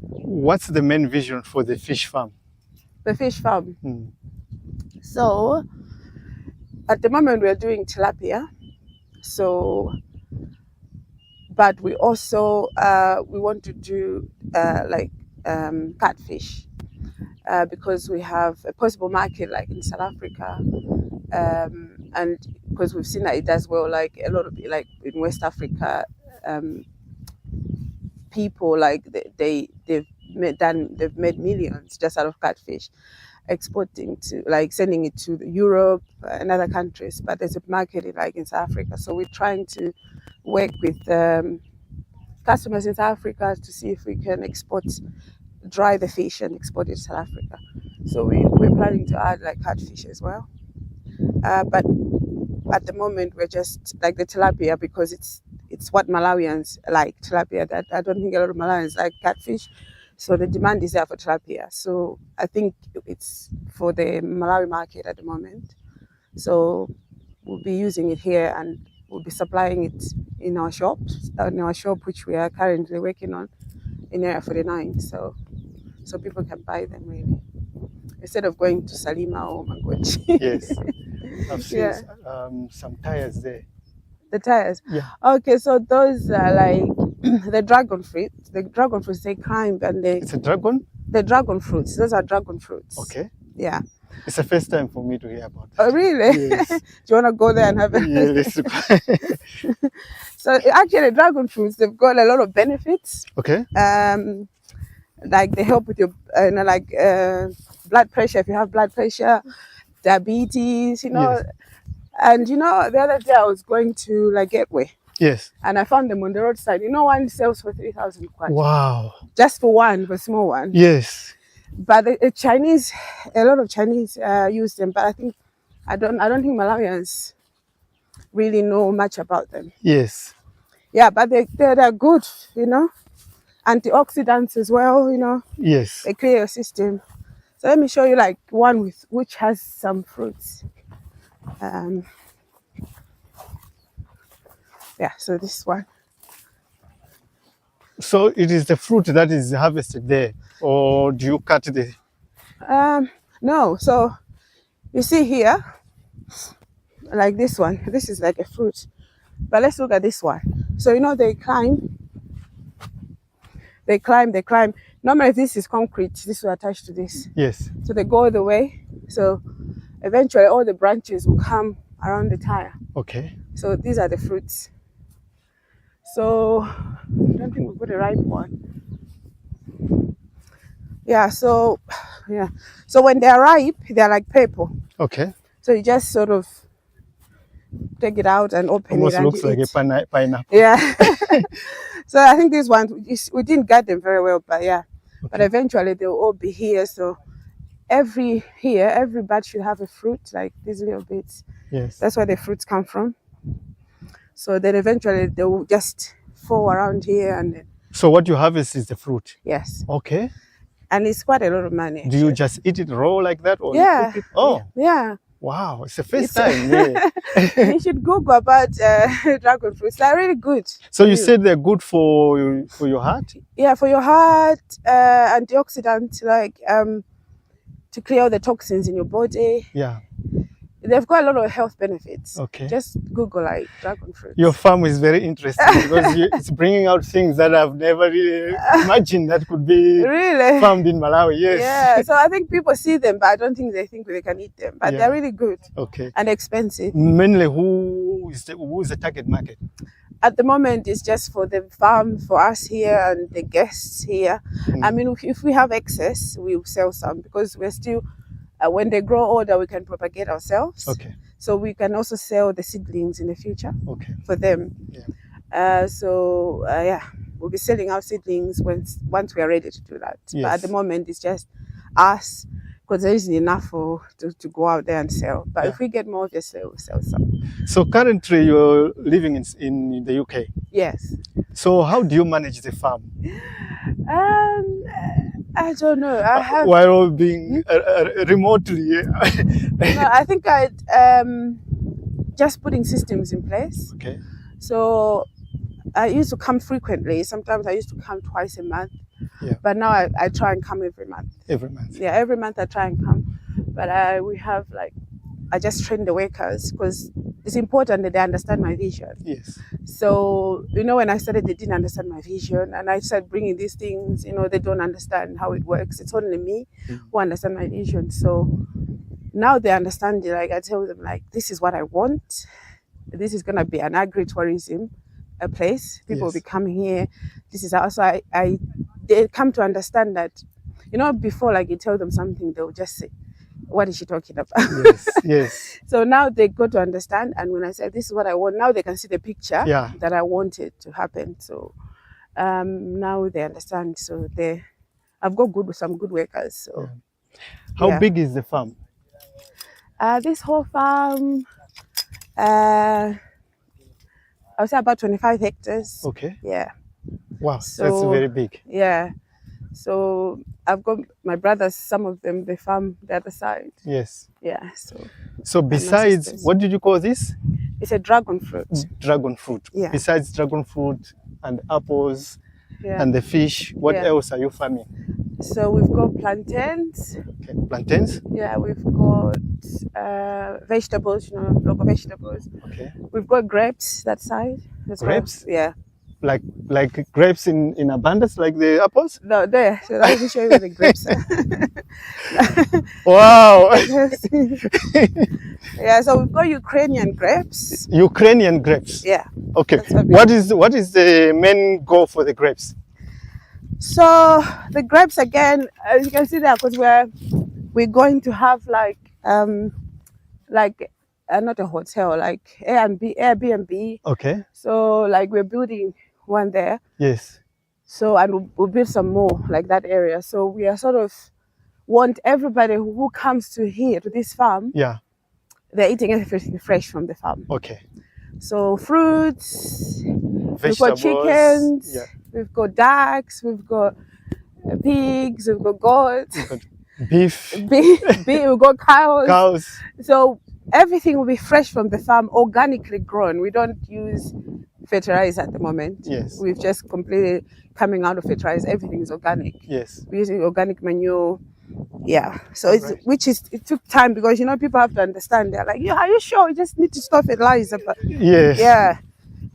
what's the main vision for the fish farm? The fish farm. So at the moment we're doing tilapia. So, but we also we want to do catfish because we have a possible market like in South Africa, and because we've seen that it does well, like a lot of like in West Africa, people like they've made millions just out of catfish, exporting to like sending it to Europe and other countries. But there's a market in South Africa, so we're trying to work with customers in South Africa to see if we can dry the fish and export it to South Africa. So we're planning to add like catfish as well. But at the moment we're just like the tilapia because it's what Malawians like, tilapia. That I don't think a lot of Malawians like catfish. So the demand is there for tilapia. So I think it's for the Malawi market at the moment. So we'll be using it here and we'll be supplying it in our shop, which we are currently working on in Area 49. So people can buy them really, instead of going to Salima or Mangochi. Yes. I've seen some tires there. The tires? Yeah. Okay, so those are like the dragon fruit. The dragon fruits, they climb and they... It's a dragon? The dragon fruits. Those are dragon fruits. Okay. Yeah. It's the first time for me to hear about that. Oh, really? Yes. Do you want to go there and have a... Yes. So actually, dragon fruits, they've got a lot of benefits. Okay. Like they help with your, blood pressure, if you have blood pressure, diabetes, Yes. And the other day I was going to like Gateway. Yes. And I found them on the roadside. One sells for 3,000 kwacha. Wow. Just for a small one. Yes. But the Chinese, a lot of Chinese use them. But I don't think Malawians really know much about them. Yes. Yeah, but they're good, antioxidants as well, Yes. They clear your system. So let me show you like one which has some fruits. Yeah, so this one. So it is the fruit that is harvested there, or do you cut the... No, so you see here, like this one, this is like a fruit. But let's look at this one. So they climb. Normally this is concrete, this will attach to this. Yes. So they go all the way. So eventually all the branches will come around the tire. Okay. So these are the fruits. So I don't think we've got a ripe one. Yeah, so when they're ripe, they're like purple. Okay. So you just sort of take it out and open Almost it. looks like a pineapple. Yeah. So I think these ones, we didn't get them very well, but yeah. Okay. But eventually they'll all be here. So every bud should have a fruit, like these little bits. Yes. That's where the fruits come from. So then eventually they will just fall around here and then... So what you harvest is the fruit? Yes. Okay. And it's quite a lot of money. Do you just eat it raw like that? Or yeah. You cook it? Oh. Yeah. Wow, it's the first time. Yeah. You should Google about dragon fruits. They're really good. So you said they're good for your heart? Yeah, for your heart, antioxidant, like to clear all the toxins in your body. Yeah. They've got a lot of health benefits. Okay. Just Google like dragon fruit. Your farm is very interesting because it's bringing out things that I've never really imagined that could be really farmed in Malawi. Yes. Yeah. So I think people see them, but I don't think they think they can eat them. But they're really good. Okay. And expensive. Mainly, who is the target market? At the moment, it's just for the farm, for us here and the guests here. I mean, if we have excess, we'll sell some because we're still. When they grow older, we can propagate ourselves. Okay. So we can also sell the seedlings in the future. Okay. For them. Yeah. We'll be selling our seedlings once we are ready to do that. Yes. But at the moment, it's just us because there isn't enough to go out there and sell. But if we get more, we'll sell some. So currently, you're living in the UK. Yes. So how do you manage the farm? I don't know. While being remotely. No, I think I'd just putting systems in place. Okay. So I used to come frequently. Sometimes I used to come twice a month. Yeah. But now I try and come every month. Every month. Yeah, every month I try and come. But we have like, I just train the workers because it's important that they understand my vision. Yes. So, when I started, they didn't understand my vision. And I started bringing these things, they don't understand how it works. It's only me who understand my vision. So now they understand it. Like I tell them, like, this is what I want. This is going to be an agri-tourism place. People will be coming here. This is also, they come to understand that, before, like, you tell them something, they'll just say, what is she talking about? Yes, yes. So now they got to understand. And when I say, this is what I want, now they can see the picture that I wanted to happen. So now they understand. So I've got some good workers. So How big is the farm? This whole farm, I would say about 25 hectares. Okay. Yeah. Wow, So, that's very big. Yeah. So I've got my brothers, some of them, they farm the other side. Yes. Yeah. So besides, what did you call this? It's a dragon fruit. Dragon fruit. Yeah. Besides dragon fruit and apples and the fish, what else are you farming? So we've got plantains. Okay. Plantains? Yeah, we've got vegetables, local vegetables. Okay. We've got grapes that side. Grapes? Yeah. Like grapes in abundance, like the apples? No, there. So let me show you where the grapes are. Wow. Yeah, so we've got Ukrainian grapes. Ukrainian grapes? Yeah. Okay. What is the main goal for the grapes? So the grapes, again, as you can see there, because we're going to have like not a hotel, like Airbnb. Okay. So like we're building one there. Yes. So and we'll build some more like that area. So we are sort of want everybody who comes to this farm. Yeah. They're eating everything fresh from the farm. Okay. So fruits, Vegetables. we've got chickens, Yeah. we've got ducks, we've got pigs, we've got goats, We've got beef, we've got cows. So everything will be fresh from the farm, organically grown. We don't use fertilizer at the moment. Yes. We've just completely coming out of fertilizer. Everything is organic. Yes. We're using organic manure. Yeah. So it took time because people have to understand. They're like, are you sure? You just need to stop fertilizer. But yes. Yeah.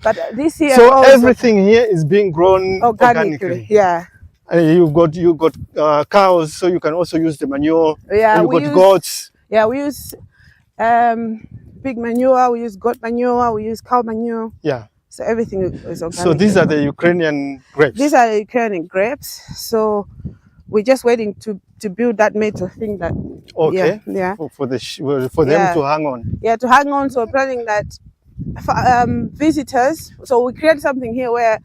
But this year, so everything here is being grown organically. Yeah. You got cows, so you can also use the manure. Yeah. You got goats. Yeah, we use pig manure. We use goat manure. We use cow manure. Yeah. So everything is organic. So these are the Ukrainian grapes. These are the Ukrainian grapes. So we're just waiting to build that metal thing that. Okay. Yeah. For them to hang on. Yeah, to hang on. So we're planning that visitors. So we create something here where,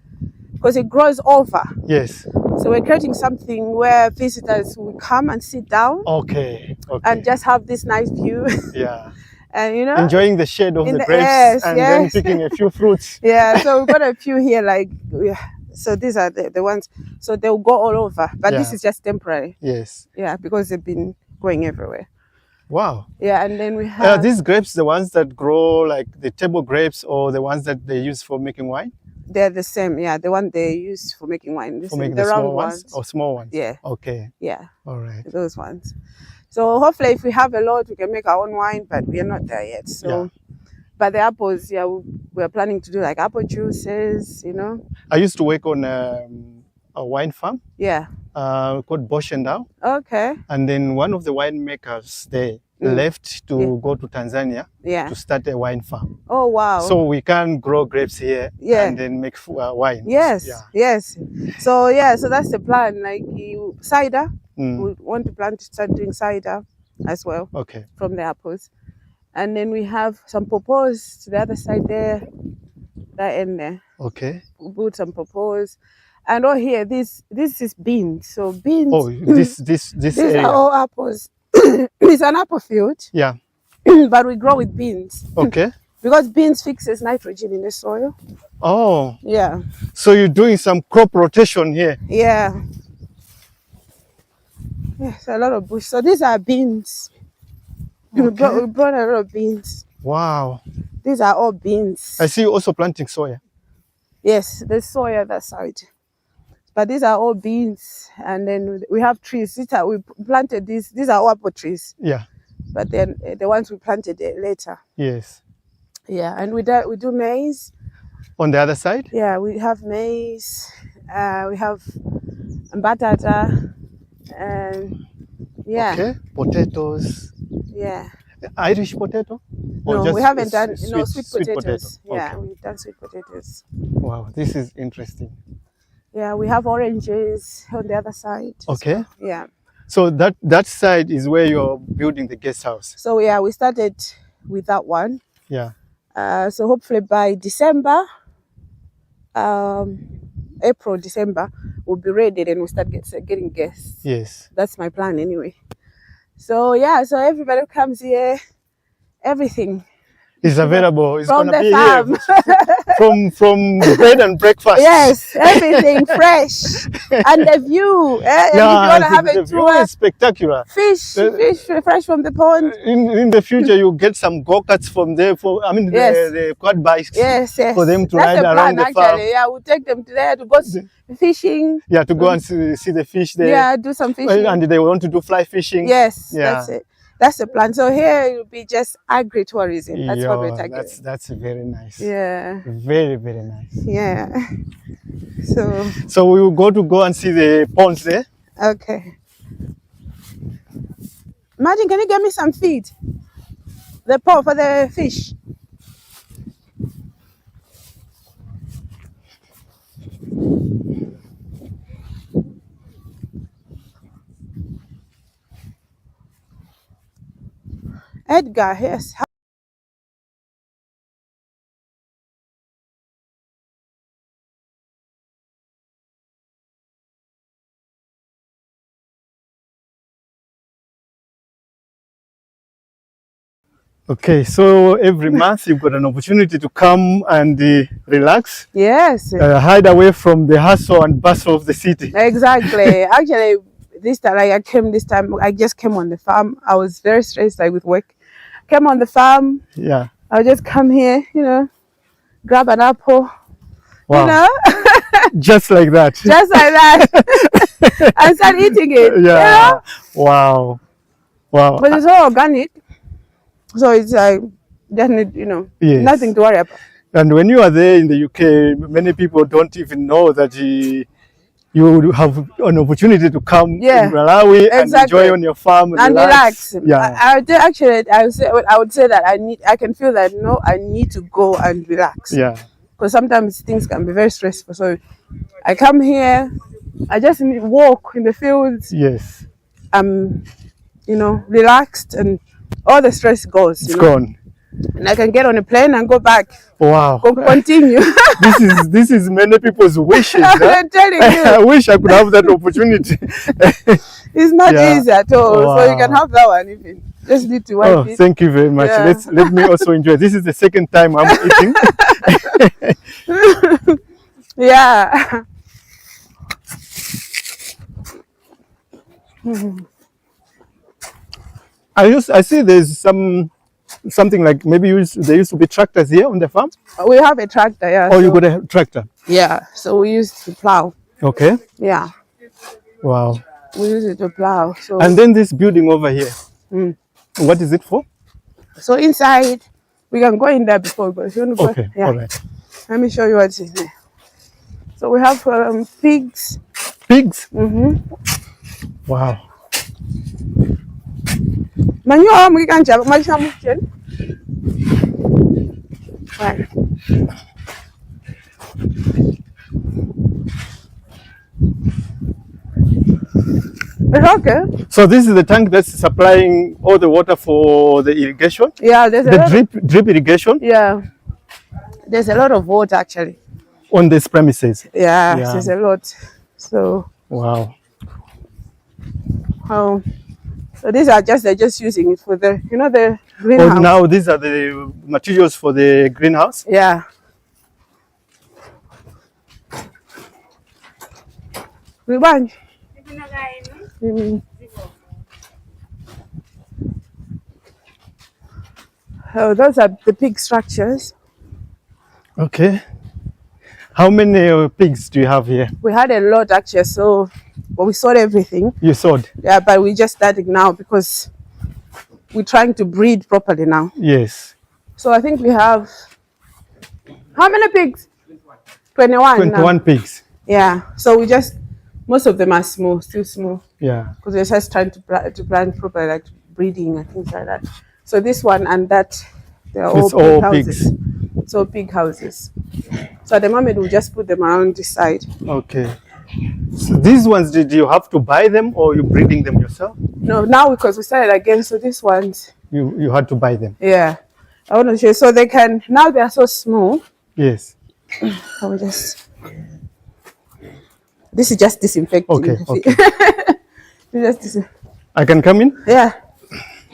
because it grows over. Yes. So we're creating something where visitors will come and sit down. Okay. And just have this nice view. Yeah. And enjoying the shade of the grapes then picking a few fruits. Yeah. So we've got a few here, so these are the ones. So they'll go all over, but this is just temporary. Yes. Yeah, because they've been going everywhere. Wow. Yeah, and then we have these grapes, the ones that grow like the table grapes, or the ones that they use for making wine? They're the same. Yeah, the one they use for making wine. For making the round ones or small ones? Yeah. Okay. Yeah. All right. Those ones. So hopefully, if we have a lot, we can make our own wine, but we are not there yet. So, but the apples, we're planning to do like apple juices. I used to work on a wine farm. Yeah. Called Bosch and Dow. Okay. And then one of the winemakers there left to go to Tanzania to start a wine farm. Oh wow! So we can grow grapes here and then make wine. Yes. Yeah. Yes. So so that's the plan. Like cider. We want to start doing cider as well. Okay. From the apples, and then we have some pawpaws to the other side there, that end there. Okay. We put some pawpaws, and here this is beans. So beans. Oh, this these area. are all apples. It's an apple field. Yeah. But we grow with beans. Okay. Because beans fixes nitrogen in the soil. Oh. Yeah. So you're doing some crop rotation here. Yeah. Yes, a lot of bush. So these are beans. Okay. We brought a lot of beans. Wow. These are all beans. I see you also planting soya. Yes, there's soya that side. But these are all beans, and then we have trees. We planted these. These are all apple trees. Yeah. But then the ones we planted later. Yes. Yeah, and we do maize. On the other side? Yeah, we have maize. We have batata, and yeah. Okay. Potatoes. Yeah. Irish potato? Or No, just we haven't done sweet potato? potatoes. Yeah, Okay. we've done sweet potatoes. Wow, this is interesting. Yeah, we have oranges on the other side. Okay. Yeah. So that side is where you're building the guest house. So yeah, we started with that one. Yeah. So hopefully by December, April, December, we'll be ready and we'll start getting guests. Yes. That's my plan anyway. So yeah, so everybody comes here, everything Is available. It's from gonna the be farm. here from bed and breakfast. Yes, everything fresh, and the view. If you want to have the a view tour, is spectacular. fish fresh from the pond. In the future, you get some go-karts from there. Yes. The quad bikes. Yes, For them to that's ride the around plan, the farm. actually. Yeah, we'll take them to there to go fishing. Yeah, to go and see the fish there. Yeah, do some fishing. And they want to do fly fishing. Yes, Yeah. that's it. That's the plan. So here it will be just agri-tourism. That's what we're targeting. That's very nice. Yeah. Very, very nice. Yeah. So we will go and see the ponds there. Okay. Martin, can you get me some feed? The pot for the fish. Edgar, yes. Okay, so every month you've got an opportunity to come and relax, Yes. hide away from the hustle and bustle of the city. Exactly. Actually, this time, I just came on the farm. I was very stressed, with work. Came on the farm. Yeah. I'll just come here, grab an apple. Wow. Just like that. Just like that. And start eating it. Yeah. Wow. Wow. But it's all organic. So it's definitely, Yes. nothing to worry about. And when you are there in the UK, many people don't even know that you have an opportunity to come in Malawi and enjoy on your farm and relax. Yeah. I would say that I can feel that I need to go and relax. Yeah. Because sometimes things can be very stressful. So I come here, I just walk in the fields. Yes. I'm, relaxed and all the stress goes. It's gone. And I can get on a plane and go back. Wow. Continue. This is many people's wishes. I'm telling you. I wish I could have that opportunity. It's not easy at all. Wow. So you can have that one even. Just need to wipe it. Thank you very much. Yeah. Let me also enjoy. This is the second time I'm eating. Yeah. I see there's something like maybe there used to be tractors here on the farm. We have a tractor, yeah. Oh, you got a tractor? Yeah. So we used to plow. Okay. Yeah. Wow. We use it to plow. So And then this building over here, what is it for? So inside, we can go in there before we go. If you want to go, Okay. yeah. All right. Let me show you what's in there. So we have pigs. Pigs? Wow. Manure, we can jump. Right. It's okay. So this is the tank that's supplying all the water for the irrigation? Yeah, there's drip irrigation? Yeah. There's a lot of water actually. On these premises? Yeah, there's a lot. So wow. So they're just using it for the the greenhouse. Oh, now these are the materials for the greenhouse? Yeah. Oh, those are the pig structures. Okay. How many pigs do you have here? We had a lot actually, so we sold everything. You sold? Yeah, but we just starting now because we're trying to breed properly now. Yes. So I think we have, how many pigs? 21 21 now. Pigs. Yeah, so we just, most of them are small, still small. Yeah. Because we're just trying to plan properly, like breeding and things like that. So this one and that, they're all big houses. It's all big houses. So at the moment, we just put them around this side. Okay. So these ones, did you have to buy them or you breeding them yourself? No, now because we started again, so these ones. You had to buy them? Yeah. I want to show you. So they can, now they are so small. Yes. I will just, this is just disinfecting. Okay, okay. I can come in? Yeah.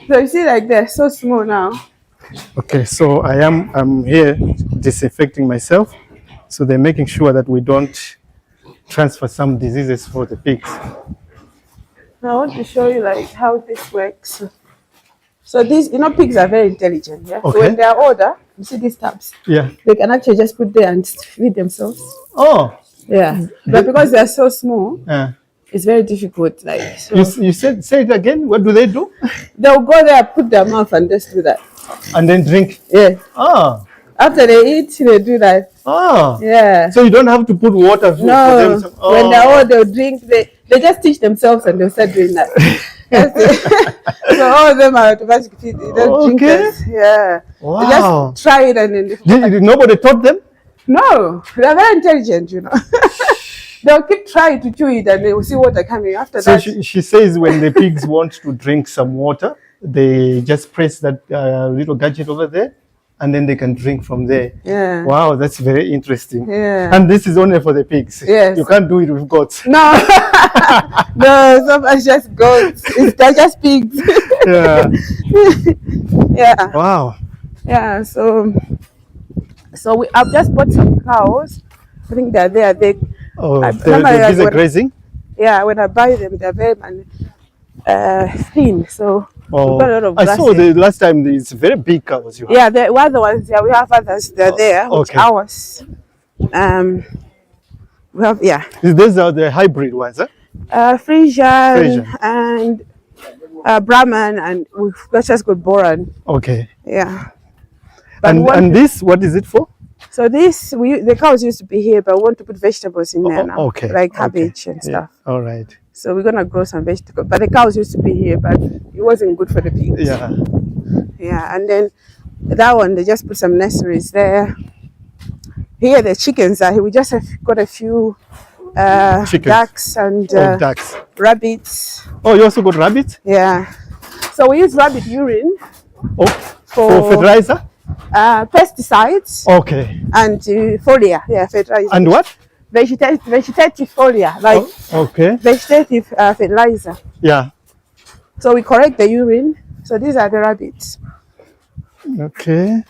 So you see, like they're so small now. Okay, so I'm here disinfecting myself. So they're making sure that we don't transfer some diseases for the pigs. Now I want to show you like how this works. So these, pigs are very intelligent. Yeah. Okay. So when they are older, you see these tabs. Yeah. They can actually just put there and feed themselves. Oh. Yeah. But because they are so small, it's very difficult. Like so you say it again. What do? They'll go there, put their mouth, and just do that. And then drink. Yeah. Oh. After they eat, they do that. Oh. Yeah. So you don't have to put water for them. Oh. When they're old, they'll drink. They just teach themselves and they'll start doing that. So all of them are automatically drinkers. Yeah. Wow. They just try it and then nobody taught them? No. They're very intelligent, They'll keep trying to chew it and they will see water coming after that. So she says when the pigs want to drink some water, they just press that little gadget over there and then they can drink from there. Yeah. Wow, that's very interesting. Yeah. And this is only for the pigs. Yes. You can't do it with goats. No. No, sometimes just goats. They're just pigs. Yeah. Yeah. Wow. Yeah, so I've just bought some cows. I think they're there. They're busy grazing? Yeah, when I buy them, they're very thin. So we've got a lot of I saw the last time it's very big cows you have. Yeah, there were the ones. Yeah, we have others. They're there. Okay. Ours. We have These are the hybrid ones, huh? Frisian and Brahman, and we've just got Boran. Okay. Yeah. And this, what is it for? So this, the cows used to be here, but we want to put vegetables in there now. Okay. Like cabbage and stuff. All right. So we're going to grow some vegetables. But the cows used to be here, but it wasn't good for the pigs. Yeah. Yeah, and then that one, they just put some nurseries there. Here, the chickens are here. We just have got a few ducks and rabbits. Oh, you also got rabbits? Yeah. So we use rabbit urine. For fertilizer? Pesticides. Okay. And foliar. Yeah, fertilizer. And what? Vegetative foliar, like vegetative fertilizer. Yeah. So we correct the urine. So these are the rabbits. Okay.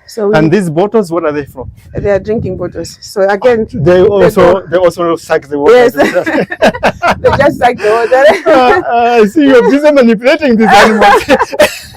So and these bottles, what are they from? They are drinking bottles. So again, they also suck the water. Yes. They just suck the water. I see you're busy manipulating these animals.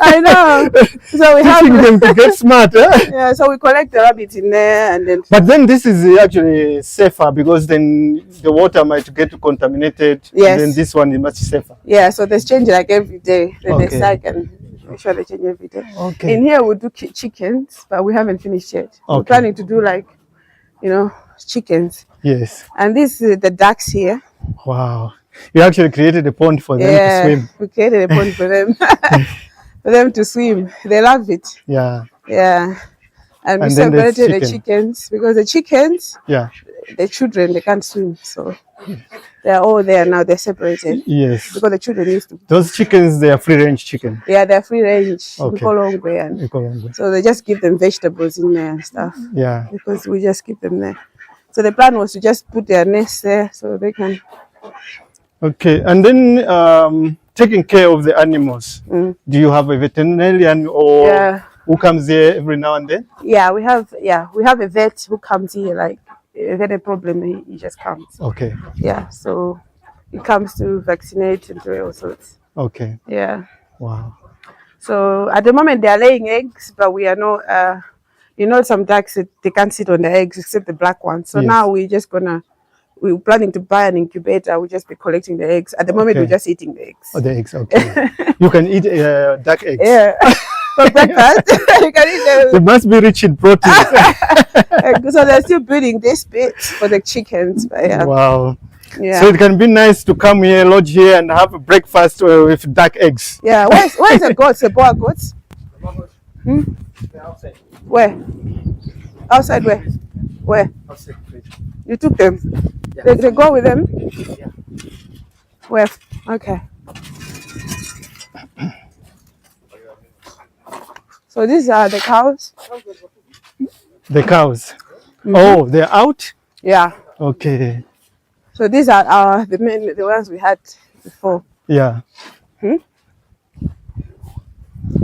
I know. So we teaching them to get smart. Yeah. So we collect the rabbits in there, and then. But then this is actually safer because then the water might get contaminated. Yes. And then this one is much safer. Yeah. So they change like every day. They suck and make sure they change every day. Okay. In here we do chickens, but we haven't finished yet. We're planning to do chickens. Yes. And this is the ducks here. Wow. You actually created a pond for them to swim. We created a pond for them. For them to swim. They love it. Yeah. Yeah. And we separated the chickens because the chickens, the children, they can't swim. So they're all there now. They're separated. Yes. Because the children used to. Those chickens, they are free range chicken. Yeah, they're free range. Lilongwe. So they just give them vegetables in there and stuff. Yeah. Because we just keep them there. So the plan was to just put their nest there so they can. Okay. And then taking care of the animals. Do you have a veterinarian or who comes here every now and then? Yeah, we have a vet who comes here. Like if any problem, he just comes. Okay. Yeah, so he comes to vaccinate and do all sorts. Okay. Yeah. Wow. So at the moment they are laying eggs, but we are not you know, some ducks, they can't sit on the eggs except the black ones. So now we're planning to buy an incubator. We'll just be collecting the eggs. At the moment, we're just eating the eggs. Oh, the eggs, okay. You can eat duck eggs. Yeah. For breakfast, you can eat them. They must be rich in protein. So they're still building this bit for the chickens. But yeah. Wow. Yeah. So it can be nice to come here, lodge here, and have a breakfast with duck eggs. Yeah. Where's the goats? The boar goats? They're outside. Where? Outside where? Where? Outside. You took them? Yeah. They go with them? Yeah. Where? Okay. So these are the cows? The cows. Oh, they're out? Yeah. Okay. So these are the ones we had before. Yeah.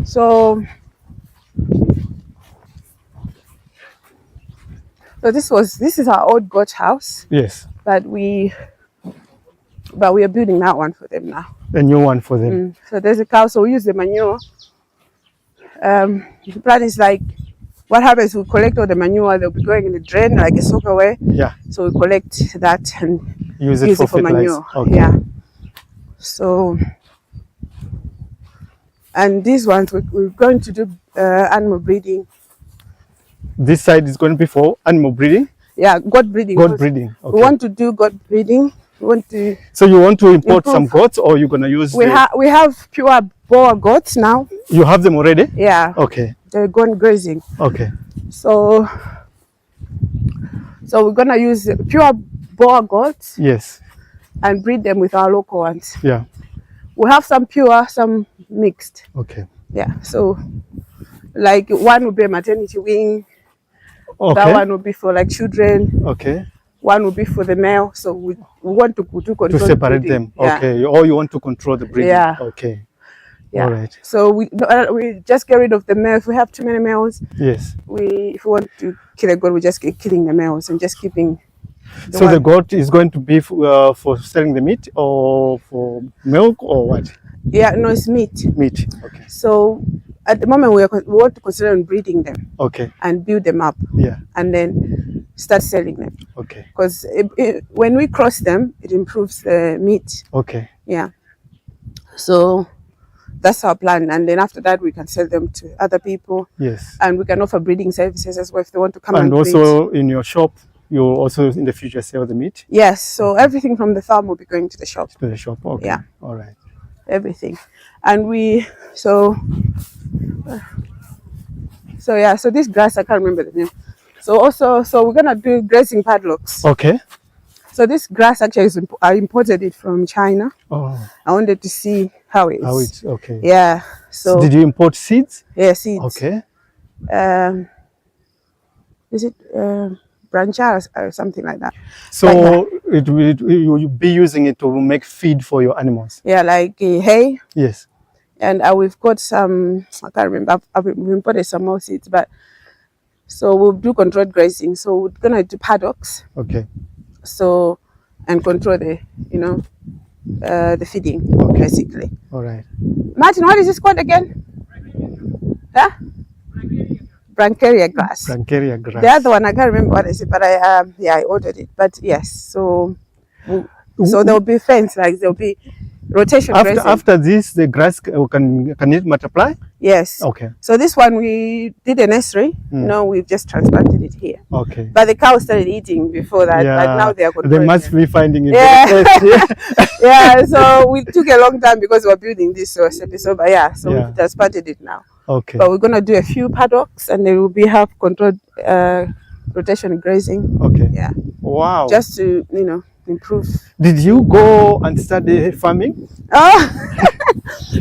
So this is our old goat house. Yes. But we are building that one for them now. A new one for them. So there's a cow, so we use the manure. The plan is like, what happens, we collect all the manure, they'll be going in the drain like a soak away. Yeah. So we collect that and use it for manure. Okay. Yeah. So, and these ones, we're going to do animal breeding. This side is going to be for animal breeding? Yeah, goat breeding. Goat breeding. Okay. We want to do goat breeding. We want to. So you want to import some goats, or you're gonna use? We have pure Boer goats now. You have them already? Yeah. Okay. They're going grazing. Okay. So we're gonna use pure Boer goats. Yes. And breed them with our local ones. Yeah. We have some pure, some mixed. Okay. Yeah. So, like one will be a maternity wing. Okay. That one will be for like children. Okay. One will be for the male. So we want to control to separate breeding. them. Okay. Or you want to control the breeding. Yeah. Okay. Yeah. All right. So we just get rid of the male. If we have too many males, yes. If we want to kill a goat, we just keep killing the males and just keeping. The goat is going to be for selling the meat or for milk or what? Yeah, no, it's meat. Meat. Okay. So at the moment we want to consider on breeding them. Okay. And build them up. Yeah. And then start selling them. Okay. Because when we cross them, it improves the meat. Okay. Yeah. So that's our plan, and then after that we can sell them to other people. Yes. And we can offer breeding services as well if they want to come and also breed. In your shop, you also in the future sell the meat? Yes. So everything from the farm will be going to the shop. To the shop. Okay. Yeah. All right. Everything, and so this grass, I can't remember the name. So we're gonna do grazing padlocks. Okay. So this grass actually I imported it from China. Oh. I wanted to see how it is. How it's okay. Yeah. So did you import seeds? Yeah, seeds. Okay. Is it branchas or something like that? So you'll be using it to make feed for your animals? Yeah, like hay. Yes. And we've got some, I can't remember, we've imported some more seeds, but so we'll do controlled grazing. So we're gonna do paddocks. Okay. So, and control the feeding, basically. All right. Martin, what is this called again? Huh? Brancaria grass. Brancaria grass. The other one, I can't remember what is it, but I ordered it. But yes, so there will be fence, like there will be rotation grazing. After this, the grass can it multiply? Yes. Okay. So this one we did a nursery. No, we've just transplanted it here. Okay. But the cows started eating before that. Yeah. But now they are They must be finding it. Yeah. Yeah. So we took a long time because we were building this episode. But yeah, so we transplanted it now. Okay. But we're gonna do a few paddocks, and then we'll have controlled rotation grazing. Okay. Yeah. Wow. Just to improve. Did you go and study farming? Oh,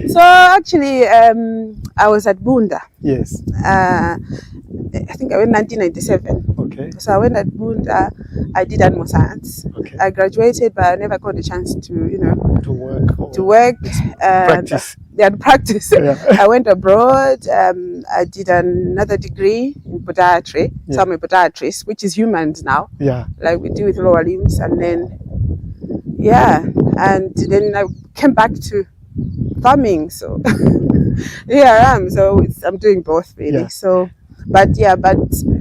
so actually, I was at Bunda. Yes. I think I went 1997. Okay. So I went at Bunda. I did animal science. Okay. I graduated, but I never got a chance to to work. Practice. Practice. Yeah. I went abroad. I did another degree in podiatry. Yeah. So I'm a podiatrist, which is humans now. Yeah. Like we do with lower limbs, and then and then I came back to farming. So here I am. So I'm doing both really. Yeah. So, But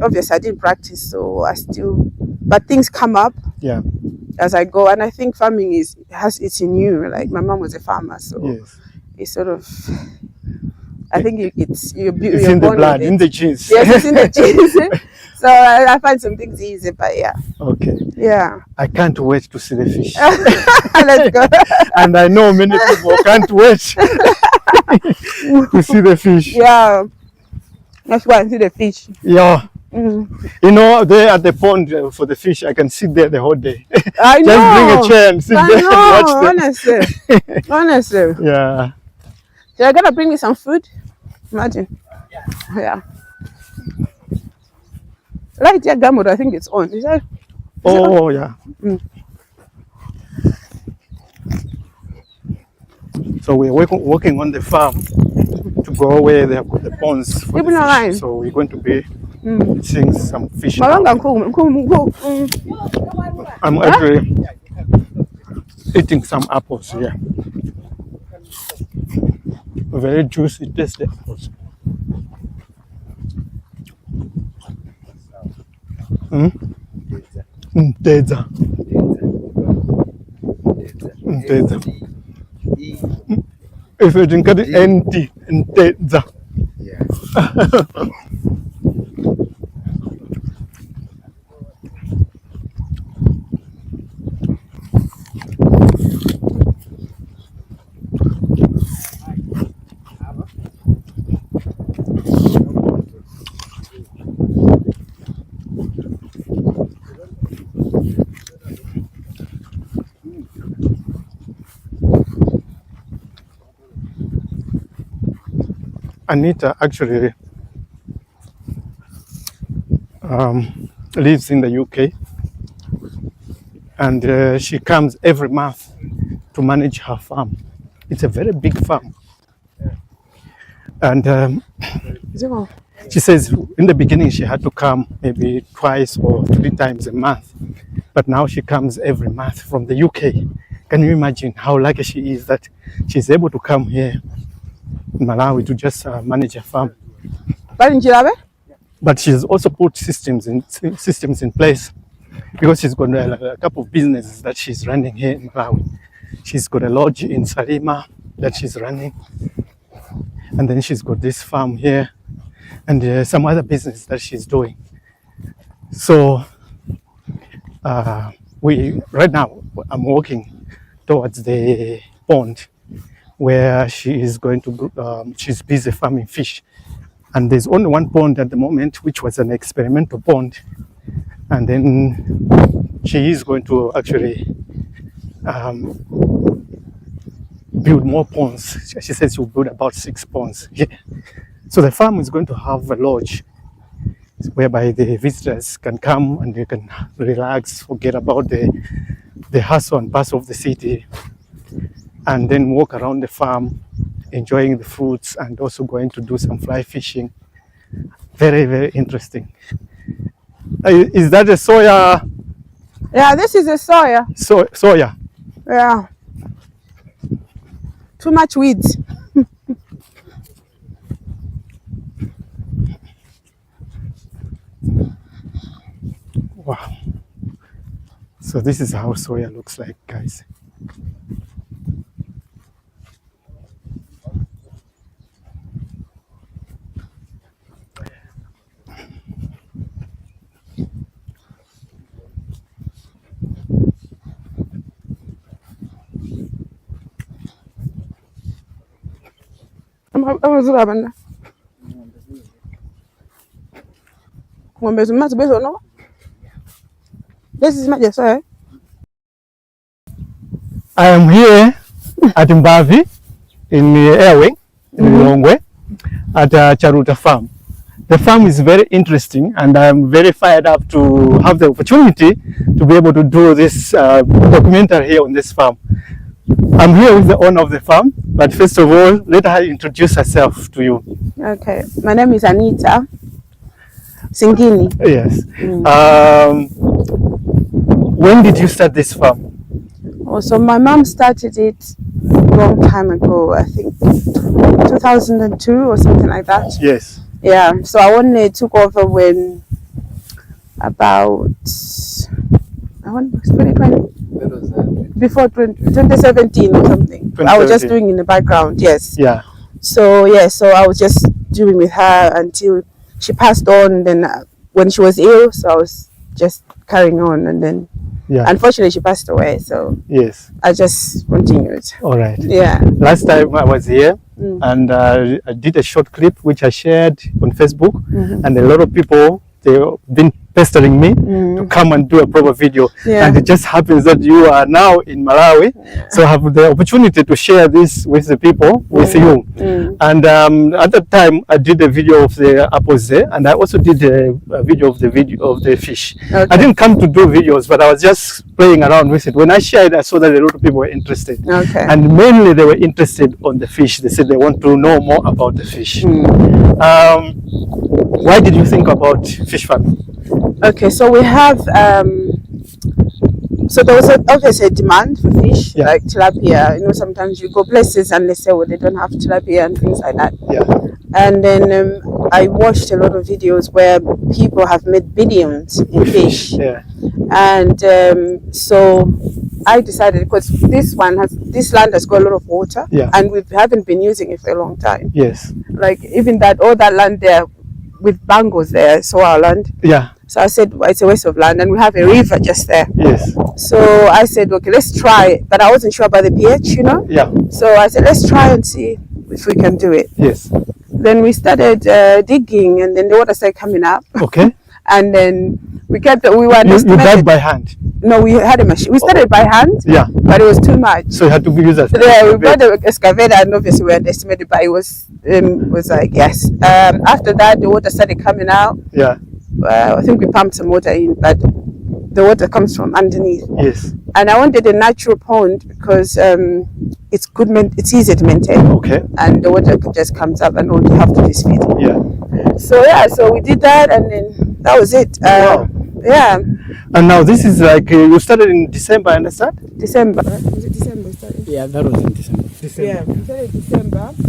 obviously I didn't practice, so but things come up as I go, and I think farming it's in you. Like my mom was a farmer, so it's sort of, I think it's in the blood, in the genes. Yes, it's in the genes. So I find some things easy, but Okay. Yeah. I can't wait to see the fish. Let's go. And I know many people can't wait to see the fish. Yeah. Let's go and see the fish. Yeah. You know, there at the pond for the fish, I can sit there the whole day. I know. Just bring a chair and sit there and watch them. Honestly. Yeah. So you're gonna bring me some food? Imagine. Yeah. Right, yeah, Gamut, I think it's on. Is it on? Yeah. So we're working on the farm to go where they have got the ponds for the fish. So we're going to be seeing some fish. I'm actually eating some apples here. Very juicy, tasty apples. Nteza. If you drink it empty, nteza. Anita actually lives in the UK, and she comes every month to manage her farm. It's a very big farm. And she says in the beginning she had to come maybe twice or 3 times a month, but now she comes every month from the UK. Can you imagine how lucky she is that she's able to come here in Malawi to just manage a farm? But she's also put systems in place, because she's got a couple of businesses that she's running here in Malawi. She's got a lodge in Salima that she's running, and then she's got this farm here, and some other business that she's doing. So right now I'm walking towards the pond where she is going to she's busy farming fish, and there's only one pond at the moment, which was an experimental pond, and then she is going to actually build more ponds. She says she'll build about 6 ponds. Yeah. So the farm is going to have a lodge whereby the visitors can come and they can relax, forget about the hustle and bustle of the city, and then walk around the farm, enjoying the fruits, and also going to do some fly fishing. Very, very interesting. Is that a soya? Yeah, this is a soya. Soya. Yeah. Too much weeds. Wow. So this is how soya looks like, guys. This is my soya. I am here at Mbavi in Airway, in Lilongwe, at Charuta farm. The farm is very interesting, and I'm very fired up to have the opportunity to be able to do this documentary here on this farm. I'm here with the owner of the farm, but first of all, let her introduce herself to you. Okay, my name is Anita Singini. Yes. When did you start this farm? Oh, so my mom started it a long time ago, I think 2002 or something like that. Yes. Yeah, so I only took over when about 2020, before 2017 or something. I was just doing in the background, yes. Yeah. So I was just doing with her until she passed on. Then when she was ill, so I was just carrying on, and then unfortunately she passed away. So yes, I just continued. All right. Yeah. Last time I was here, and I did a short clip which I shared on Facebook, and a lot of people, they've been pestering me to come and do a proper video, and it just happens that you are now in Malawi, so I have the opportunity to share this with the people, with you. And at that time I did a video of the apples there, and I also did a video of the fish. I didn't come to do videos, but I was just playing around with it. When I shared, I saw that a lot of people were interested, and mainly they were interested on the fish. They said they want to know more about the fish. Why did you think about fish farming? Okay, so we have so there was obviously a demand for fish, like tilapia. You know, sometimes you go places and they say, well, they don't have tilapia and things like that. And then I watched a lot of videos where people have made billions in fish. And so I decided, because this land has got a lot of water, and we haven't been using it for a long time. Like even all that land there with bangos there, so our land. So I said, well, it's a waste of land, and we have a river just there. So I said, okay, let's try. But I wasn't sure about the pH, you know. So I said, let's try and see if we can do it. Then we started digging, and then the water started coming up. And then we were you dug by hand? No, we had a machine. We started by hand, but it was too much. So you had to use a we bought an excavator, and obviously we underestimated, but it was like, yes. After that, the water started coming out. I think we pumped some water in, but the water comes from underneath. And I wanted a natural pond because it's good. It's easy to maintain. And the water just comes up, and all you have to do is feed it. So we did that, and then that was it. And now this is like you started in December, I understand? December. Was it December we started? Yeah, that was in December. Yeah, we started in December. We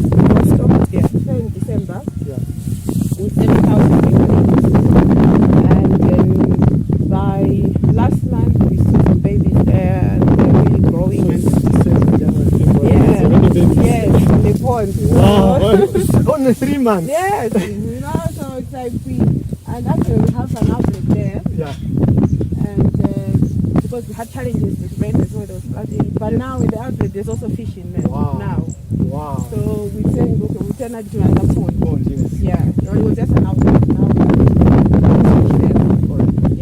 stopped in December. With 7,000 acres. And then by last month we saw some babies there, and they're really growing. And in the pond. Wow, only 3 months. Yes, you know, so it's like and actually we have an outlet there. And because we had challenges with rain as well, there was flooding. But now in the outlet there's also fish in there now. So we saying, okay, we turn it to another pond. No, it was just an outlet now.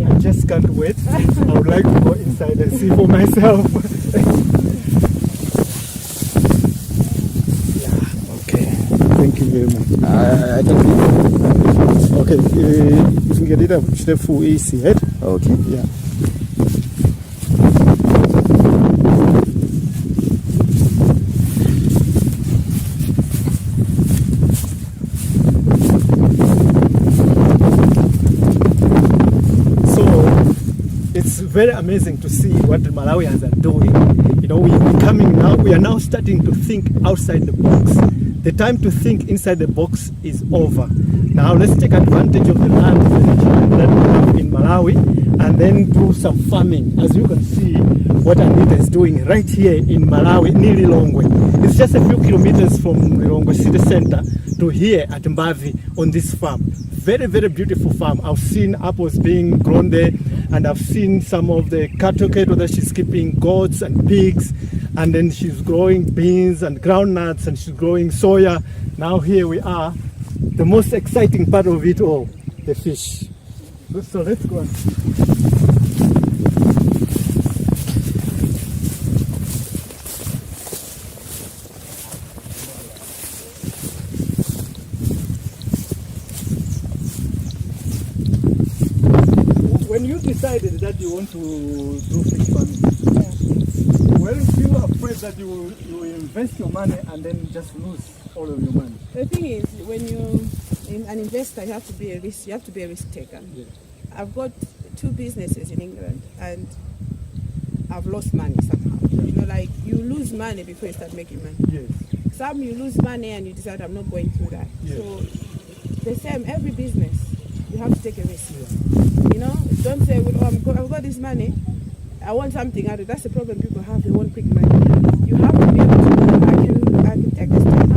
I just can't wait. I would like to go inside and see for myself. Thank you very much. I don't think. Okay, if we get it up, step full easy, right? Okay. It's very amazing to see what the Malawians are doing. You know, we are now starting to think outside the box. The time to think inside the box is over. Now let's take advantage of the land that we have in Malawi and then do some farming. As you can see what Anita is doing right here in Malawi, near Lilongwe. It's just a few kilometers from Lilongwe city center to here at Mbavi on this farm. Very, very beautiful farm. I've seen apples being grown there, and I've seen some of the cattle that she's keeping, goats and pigs, and then she's growing beans and groundnuts, and she's growing soya. Now here we are, the most exciting part of it all, the fish. So let's go on. When you decided that you want to do fish farming, weren't you afraid that you will invest your money and then just lose all of your money? The thing is, when you're an investor, you have to be a risk taker. I've got 2 businesses in England, and I've lost money somehow. You know, like you lose money before you start making money. Some you lose money and you decide, I'm not going through that. So the same, every business, you have to take a risk. You know, don't say, well, I've got this money, I want something out of it. That's the problem people have, they want quick money. You have to be able to know, I can take this $10,000,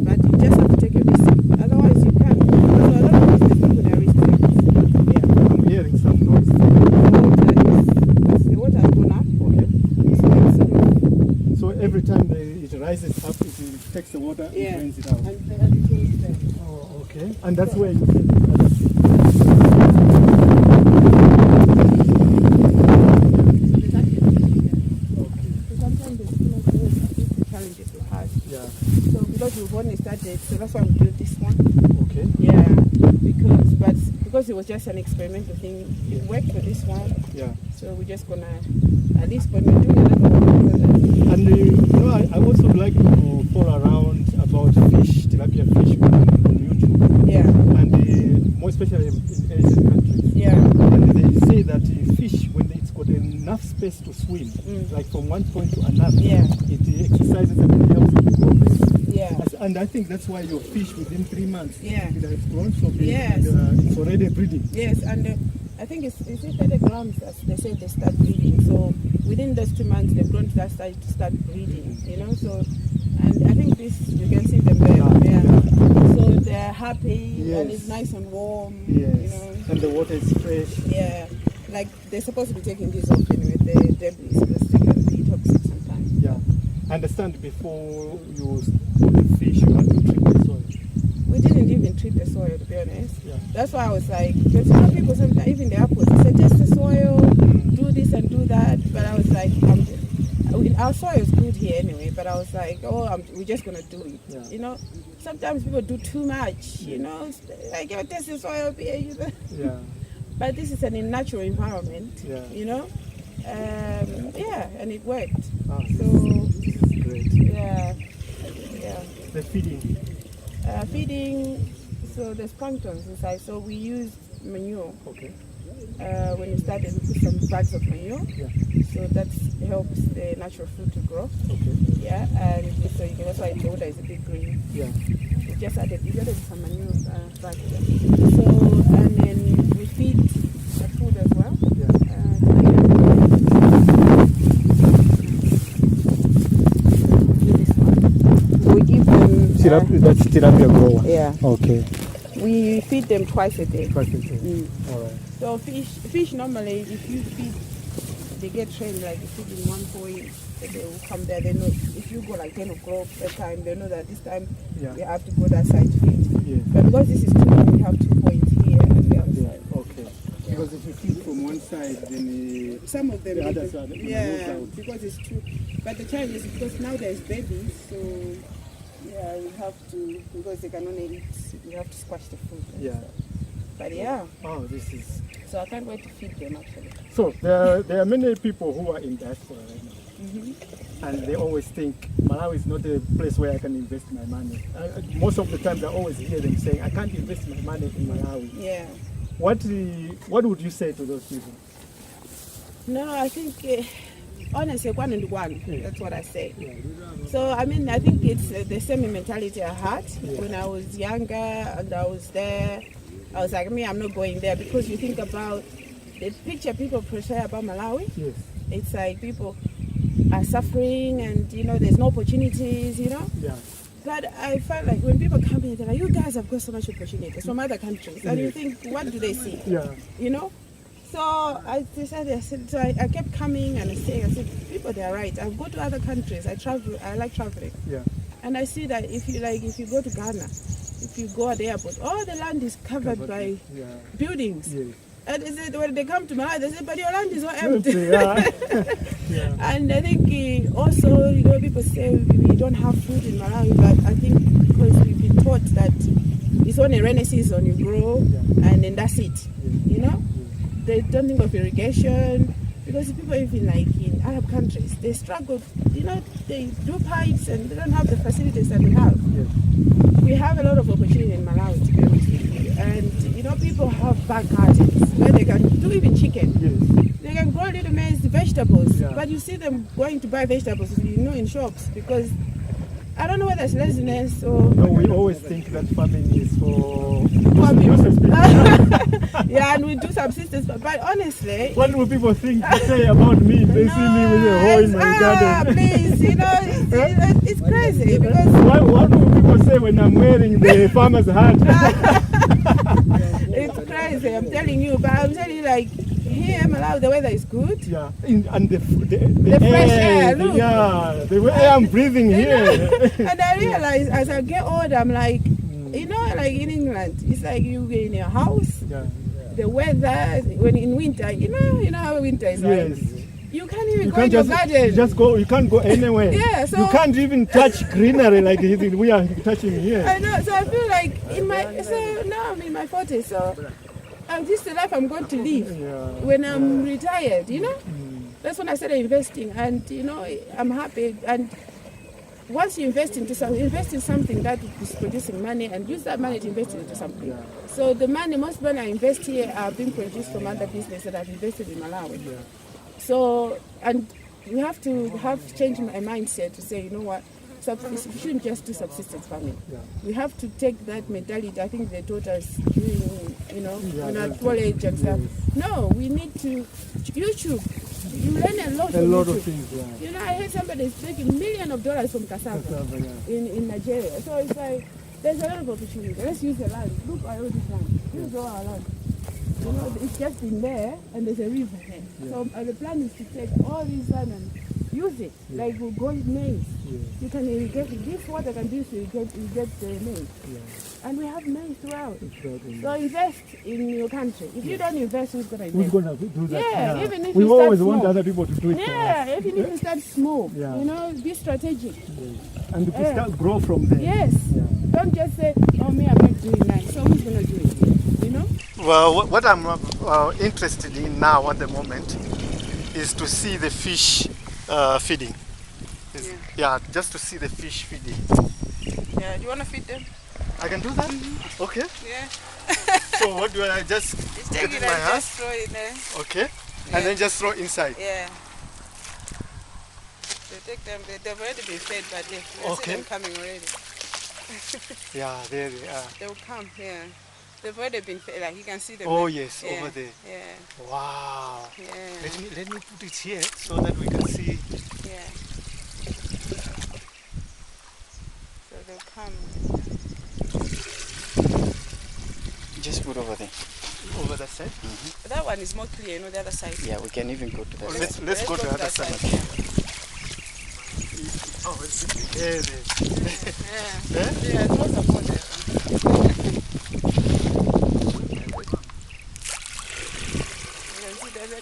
but you just have to take a risk. Otherwise, you can't. So a lot of business people, they are risk takers. Yeah. I'm hearing some noise. The water has gone up. Okay. So So every time it rises up, it takes the water and drains it out. And it goes there. Oh, okay. And that's where you take the other thing. Because we've only started, so that's why we built this one. Okay. Yeah, because it was just an experimental thing. It worked for this one. Yeah. So we're just gonna, at least when we're doing another one. And you know, I also like to follow around about fish, tilapia fish on YouTube. Yeah. And more especially in Asian countries. Yeah. And they say that fish, when it's got enough space to swim, like from one point to another, it exercises and helps it grow better. Yeah. And I think that's why your fish within 3 months, it has grown so big. Yes. And, it's already breeding. Yes, and I think it's 30 grams, as they say, they start breeding. So within those 2 months, they've grown to that stage to start breeding, you know. So, and I think this, you can see them there. Yeah. So they're happy, and it's nice and warm. Yes. You know. And the water is fresh. Yeah. Like, they're supposed to be taking this off anyway, the debris, because they can be toxic sometimes. Yeah. I understand before you put the fish, you have to treat the soil. We didn't even treat the soil, to be honest. Yeah. That's why I was like, because some people sometimes, even the apples, they say, test the soil, do this and do that. But I was like, our soil is good here anyway, but I was like, we're just going to do it. Yeah. You know, sometimes people do too much, you know, like, test the soil here, you know. Yeah. But this is a natural environment, you know. And it worked. So this is great. Yeah. The feeding. Feeding, so there's planktons inside, so we use manure. Okay. When we started, we put some bags of manure. Yeah. So that helps the natural fruit to grow. Okay. Yeah, and so you can also the water is a bit green. Yeah. We just added some manure back there. So, and then we feed the food as well. Yeah. We give them... that's tilapia grower? Yeah. Okay. We feed them twice a day. Twice a day. All right. So fish normally, if you feed, they get trained, like you feed in one point, they will come there. They know if you go like 10 o'clock that time, they know that this time you have to go that side to feed. Yeah. But because this is 2 points, we have 2 points here and the other side. Okay. Because if you feed from one side, then some of them, the other side, because it's true. But the challenge is because now there's babies, so we have to, because they can only eat, we have to squash the food. Yeah. But this is... So I can't wait to feed them actually. So there are many people who are in diaspora right now. And they always think Malawi is not a place where I can invest my money. Most of the times I always hear them saying, I can't invest my money in Malawi. Yeah. What would you say to those people? No, I think... honestly, one and one. That's what I say. So, I mean, I think it's the same mentality I had when I was younger and I was there. I was like, I'm not going there, because you think about the picture people portray about Malawi. Yes. It's like people are suffering and, you know, there's no opportunities, you know. Yeah. But I felt like when people come here, they're like, you guys have got so much opportunities from other countries. And you think, what do they see? Yeah. You know? So I decided, so I kept coming and I said, people, they're right. I go to other countries. I travel. I like traveling. Yeah. And I see that if you go to Ghana, if you go at the airport, all the land is covered by buildings. Yes. And they said, when they come to Malawi, they say, but your land is all empty. Yeah. And I think also, you know, people say we don't have food in Malawi, but I think because we've been taught that it's only rainy season you grow, and then that's it. You know. They don't think of irrigation, because people even like in Arab countries, they struggle, you know, they do pipes and they don't have the facilities that we have. Yes. We have a lot of opportunity in Malawi, to be honest with you. And, you know, people have back gardens where they can do even chicken. Yes. They can grow little maize, vegetables, but you see them going to buy vegetables, you know, in shops, because I don't know whether it's laziness or... No, we always think that farming is for... Yeah, and we do subsistence, but honestly... What will people think to say about me if they see me with a hoe in my garden? Please, you know, it's crazy because... What will people say when I'm wearing the farmer's hat? It's crazy, I'm telling you, but I'm telling you, like, here, Malawi, the weather is good. Yeah, and the fresh air, look. Yeah, the air I'm breathing here. And I realize as I get older, I'm like, you know, like in England, it's like you get in your house, the weather, when in winter, you know how winter is like. You can't even go in your garden. You can't go anywhere. Yeah, so you can't even touch greenery like we are touching here. I know, so I feel like so now I'm in my 40s, so this is the life I'm going to live when I'm retired, you know? That's when I started investing, and you know, I'm happy. And once you invest in something that is producing money, and use that money to invest into something. So the most money I invest here are being produced from other business that I've invested in Malawi. So, and we have to change my mindset to say, you know what, we shouldn't just do subsistence farming. We have to take that mentality. I think they taught us doing, you know, in our college and stuff. No, we need to YouTube. You learn a lot of things. You know, I heard somebody is making millions of dollars from cassava in Nigeria. So it's like there's a lot of opportunity. Let's use the land. Look at all this land. This is all our land. You know, it's just in there, and there's a river there. So the plan is to take all this land and use it. Like we go with maize. You can irrigate it. This water can be used to irrigate the maize. And we have maize throughout. So invest in your country. If you don't invest, who's going to invest? Who's going to do that? Yeah, even if we you always start want small. other people to do it. Yeah, even if you start small, you know, be strategic. And if you start grow from there. Yes. Don't just say, oh, me, I'm not doing that. So who's going to do it? You know? Well, what I'm interested in now at the moment is to see the fish feeding. Just to see the fish feeding. Yeah, do you want to feed them? I can do that? Okay. Yeah. So what do I just take it and just throw it there. Okay. And then just throw inside. Yeah. So take them, they've already been fed, but I see them coming already. Yeah, there they are. They will come, yeah. They've already been fed, like you can see them. Oh yes, over there. Yeah. Wow. Yeah. Let me put it here so that we can see. Yeah. So they'll come. Just put over there. Over that side? That one is more clear, the other side. Yeah, we can even go to that side. Let's go to the other side. Yeah. Oh, it's there. Yeah, lots of water.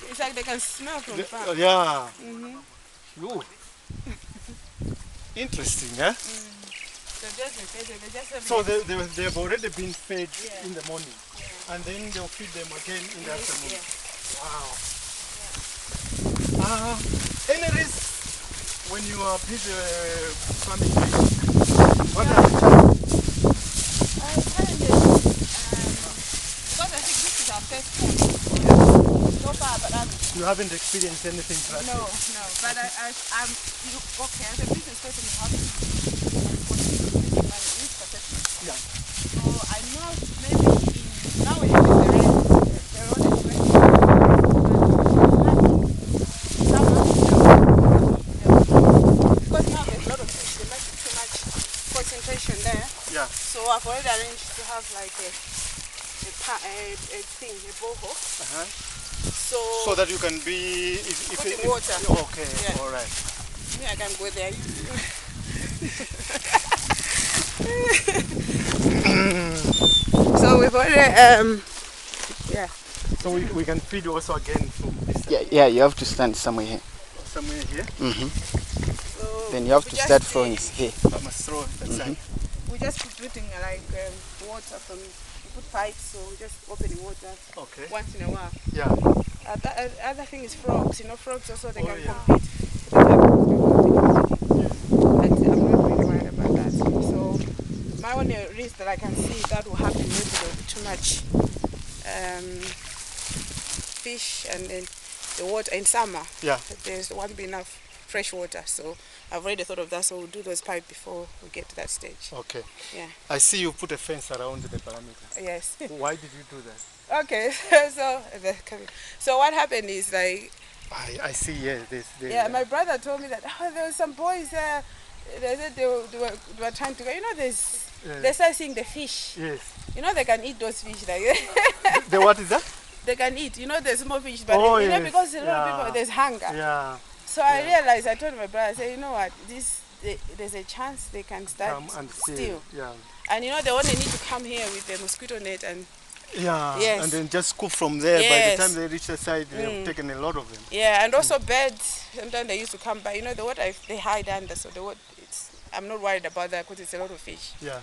It's like they can smell from far. Yeah. Interesting, eh? So they've already been fed in the morning, and then they'll feed them again in the afternoon. Wow. Any risk when you are busy farming? What are the challenges? Because I think this is our first one. So far, but you haven't experienced anything drastic? No. But I'm okay. As a business person, you have to yeah. So I know maybe nowadays the road is ready. Because now there's a lot of fish, there might be too much concentration there. Yeah. So I've already arranged to have like a borehole. So that you can be if water. Okay, yeah. All right. Me, I can go there. So we've already So we can feed also again from this side. Yeah, you have to stand somewhere here. Somewhere here? So then you have to start throwing here. I must throw that side. We just putting like water from, we put pipes, so we just opening water once in a while. Yeah. Other thing is frogs. Frogs also they can compete. But I'm not really worried about that. So my only risk that I can see that will happen maybe there will be too much fish, and then the water in summer. Yeah. There won't be enough fresh water. So I've already thought of that. So we'll do those pipes before we get to that stage. Okay. Yeah. I see you put a fence around the parameter. Yes. Why did you do that? Okay. So what happened is like. I see. Yes. Yeah. My brother told me that there were some boys there. They said they were trying to go. You know, they start seeing the fish. Yes. You know, they can eat those fish like. The what is that? They can eat. You know, the small fish, but you know, because a lot of people there's hunger. Yeah. So I realized. I told my brother, I said, you know what, there's a chance they can start Come and steal. Yeah. And you know, they only need to come here with the mosquito net and. Yeah. Yes. And then just scoop from there. Yes. By the time they reach the side, they've taken a lot of them. Yeah, and also birds. Sometimes they used to come by. You know, the water they hide under, so the water. I'm not worried about that because it's a lot of fish. Yeah.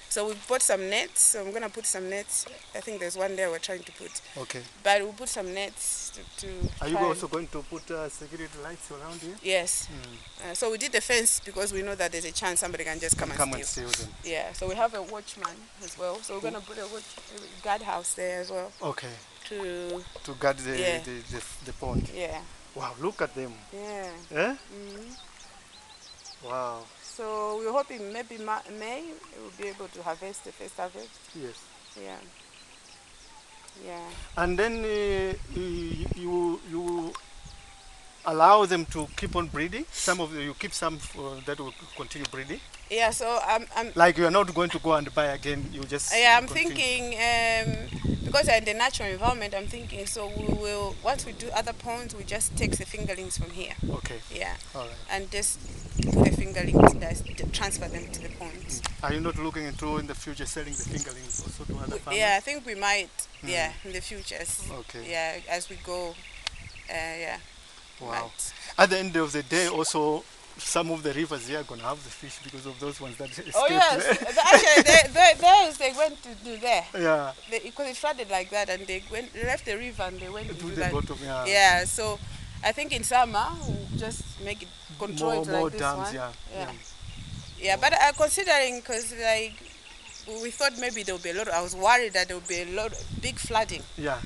So we bought some nets. So I'm gonna put some nets. I think there's one there we're trying to put. Okay. But we'll put some nets to Are you also going to put security lights around here? Yes. So we did the fence because we know that there's a chance somebody can just come and steal them. Yeah. So we have a watchman as well. So we're gonna put a guardhouse there as well. Okay. To guard the pond. Yeah. Wow! Look at them. Yeah. Eh? Wow. So we're hoping maybe May we'll be able to harvest the first harvest. Yes. Yeah. Yeah. And then you allow them to keep on breeding. Some of you keep some that will continue breeding. Yeah. So I'm like you are not going to go and buy again. You just. Yeah. I'm thinking because in the natural environment. I'm thinking so we will once we do other ponds we just take the fingerlings from here. Okay. Yeah. All right. And just put the fingerlings transfer them to the ponds. Are you not looking into in the future selling the fingerlings also to other farmers? Yeah, I think we might. Yeah, in the future. Okay. Yeah, as we go. Yeah. Wow. Might. At the end of the day, also some of the rivers here are gonna have the fish because of those ones that escaped. Oh yes, actually they went to do there. Yeah. Because it flooded like that, and they left the river and they went to the that. bottom. Yeah. Yeah. So I think in summer we'll just make it control it like more this dams, one. Yeah. Yeah, but considering because like we thought maybe there would be a lot. I was worried that there would be a lot big flooding. Yeah.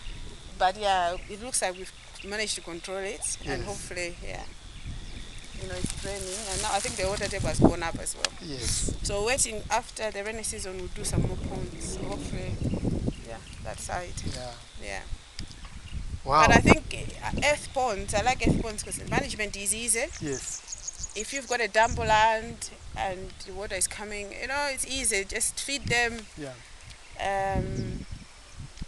But yeah, it looks like we've managed to control it, and hopefully, you know, it's raining, and now I think the water table has gone up as well. Yes. So waiting after the rainy season, we'll do some more ponds. So hopefully, that side. Yeah. Yeah. Wow. But I think earth ponds, I like earth ponds because management is easy. Yes. If you've got a dumbo land and the water is coming, you know, it's easy. Just feed them. Yeah.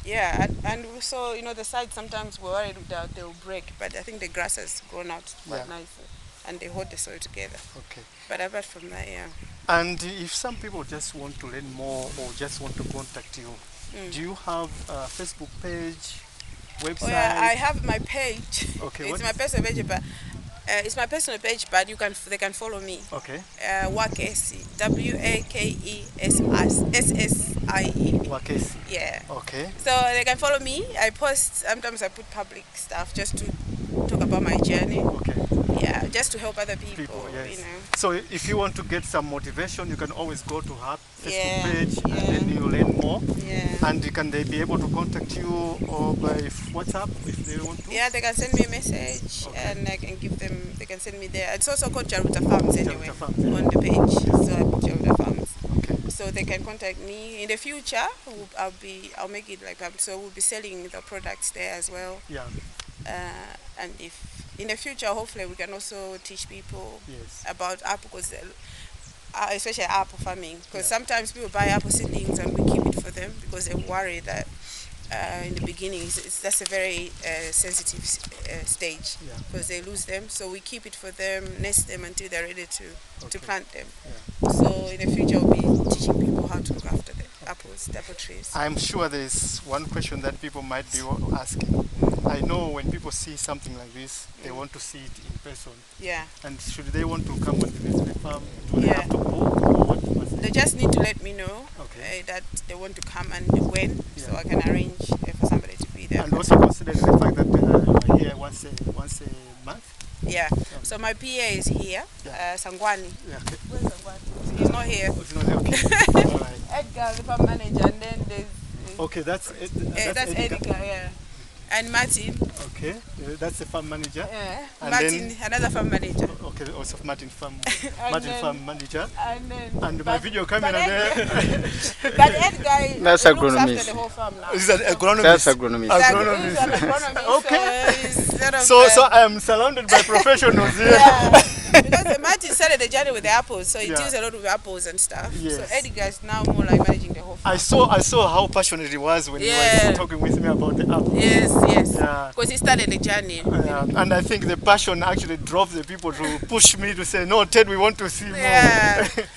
Yeah, and also, you know, the sides sometimes we're worried that they will break, but I think the grass has grown out quite nicely, and they hold the soil together. Okay. But apart from that, yeah. And if some people just want to learn more or just want to contact you, do you have a Facebook page, website? Oh, yeah, I have my page. Okay. It's my personal page, but it's my personal page, but they can follow me. Okay. Wakesi, Wakessie. Wakesi. Yeah. Okay. So they can follow me. I post, sometimes I put public stuff just to talk about my journey. Okay. Yeah, just to help other people, yes. You know. So if you want to get some motivation, you can always go to her Facebook page and then you learn more. Yeah. And can they be able to contact you or by WhatsApp if they want to? Yeah, they can send me a message and I can give them, they can send me there. It's also called Charuta Farms anyway, on the page. So I put Charuta Farms. Okay. So they can contact me. In the future, I'll make it like public. So we'll be selling the products there as well. Yeah. And if in the future, hopefully, we can also teach people about apple, because especially apple farming. Because sometimes people buy apple seedlings and we keep it for them because they worry that in the beginning that's a very sensitive stage because they lose them. So we keep it for them, nest them until they're ready to plant them. Yeah. So in the future, we'll be teaching people how to look after the apples, the apple trees. I'm sure there's one question that people might be asking. I know when people see something like this, they want to see it in person. Yeah. And should they want to come and visit the farm, do they have to book or what? They just need to let me know that they want to come and when, so I can arrange for somebody to be there. And also consider the fact that you are here once a month. Yeah. So my PA is here, Sangwani. Yeah. Where's Sangwani? He's not here. He's not here. Okay. All right. Edgar, the farm manager, and then there's. Okay, that's Edgar. Yeah. And Martin. Okay, that's the farm manager. And Martin, then, another farm manager. Okay, also Martin farm manager. And my video camera there. But Edgar That's looks agronomist. after the whole farm now. Is that agronomist? That's agronomist. He's an agronomist. Okay. So I am surrounded by professionals here. Yeah. Because Martin started the journey with the apples, so he deals a lot with apples and stuff. Yes. So Edgar is now more like managing the whole farm. I saw how passionate he was when he was talking with me about the apples. Yes. Yeah. Because he started the journey. And I think the passion actually drove the people to push me to say, no, Ted, we want to see more.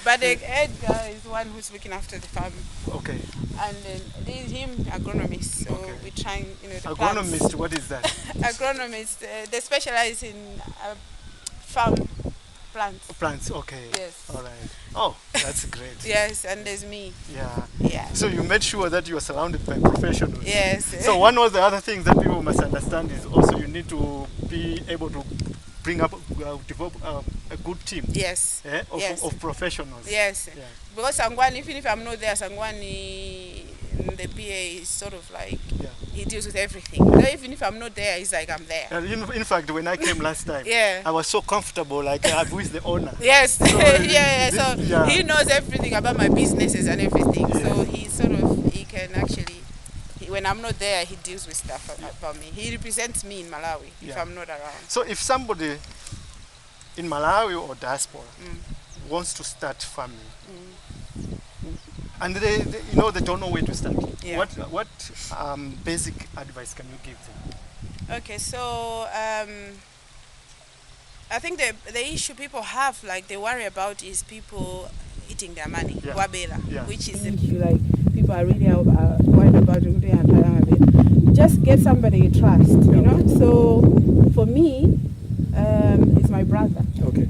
But Edgar is the one who's looking after the farm. Okay. And then him, agronomist. So we're trying, the agronomist, plants. what is that? Agronomist, they specialize in farm plants. Plants, okay. Yes. All right. Oh, that's great. Yes, and there's me. Yeah. So you made sure that you are surrounded by professionals. Yes. So one of the other things that people must understand is also you need to be able to bring up, develop a good team. Yes. Of professionals. Yes. Yeah. Because Sangwani, even if I'm not there, Sangwani, the PA is sort of like, he deals with everything. So even if I'm not there, he's like, I'm there. In fact, when I came last time, I was so comfortable, like I'm with the owner. Yes. So, So he knows everything about my businesses and everything. Yeah. So he can actually, when I'm not there, he deals with stuff about me. He represents me in Malawi if I'm not around. So if somebody in Malawi or diaspora wants to start farming, and they don't know where to start, what basic advice can you give them? Okay, so I think the issue people have, like they worry about, is people eating their money, which is an issue. Like people are really worried about it. Just get somebody you trust, So for me, it's my brother. Okay.